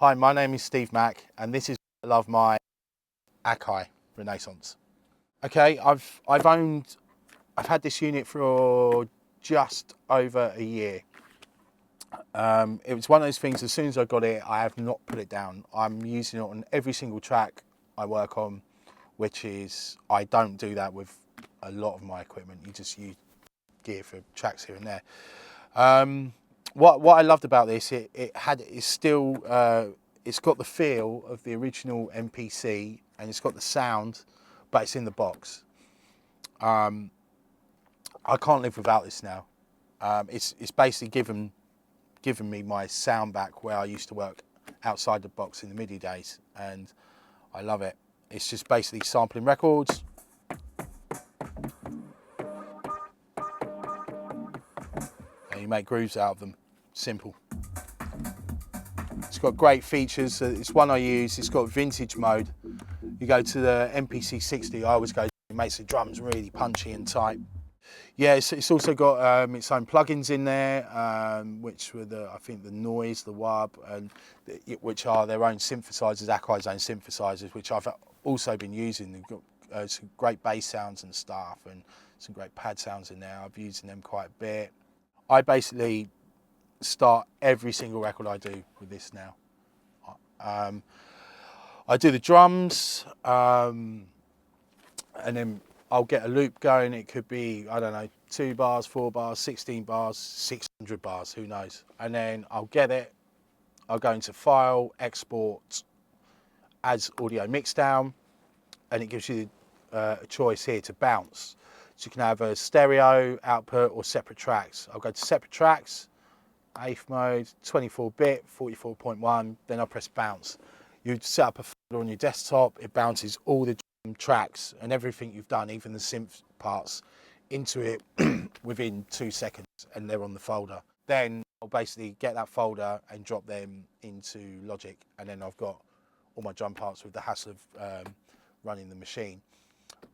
Hi, my name is Steve Mack, and this is I love my Akai Renaissance. Okay, I've had this unit for just over a year. It was one of those things. As soon as I got it, I have not put it down. I'm using it on every single track I work on, which is I don't do that with a lot of my equipment. You just use gear for tracks here and there. What I loved about this, it's got the feel of the original MPC, and it's got the sound, but it's in the box. I can't live without this now. It's basically given me my sound back where I used to work outside the box in the MIDI days, and I love it. It's just basically sampling records. And you make grooves out of them. Simple. It's got great features. It's one I use. It's got vintage mode. You go to the MPC 60, I always go, it makes the drums really punchy and tight. Yeah, it's also got its own plugins in there, which were I think the noise, the wub, and which are their own synthesizers, Akai's own synthesizers, which I've also been using. They've got some great bass sounds and stuff, and some great pad sounds in there. I've used them quite a bit. I basically start every single record I do with this now. I do the drums, and then I'll get a loop going. It could be, I don't know, 2 bars, 4 bars, 16 bars, 600 bars, who knows. And then I'll get it, I'll go into File, Export, as audio mixdown, and it gives you a choice here to bounce. So you can have a stereo output or separate tracks. I'll go to separate tracks, AIF mode, 24-bit, 44.1, then I'll press bounce. You set up a folder on your desktop, it bounces all the tracks and everything you've done, even the synth parts, into it within 2 seconds, and they're on the folder. Then I'll basically get that folder and drop them into Logic, and then I've got all my drum parts with the hassle of running the machine.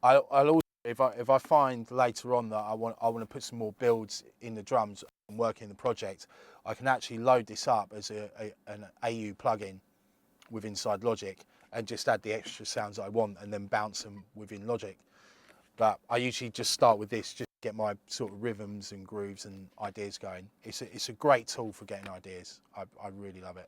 I'll also, if I find later on that I want to put some more builds in the drums and work in the project, I can actually load this up as an AU plugin with inside Logic and just add the extra sounds that I want and then bounce them within Logic. But I usually just start with this, just to get my sort of rhythms and grooves and ideas going. It's a great tool for getting ideas. I really love it.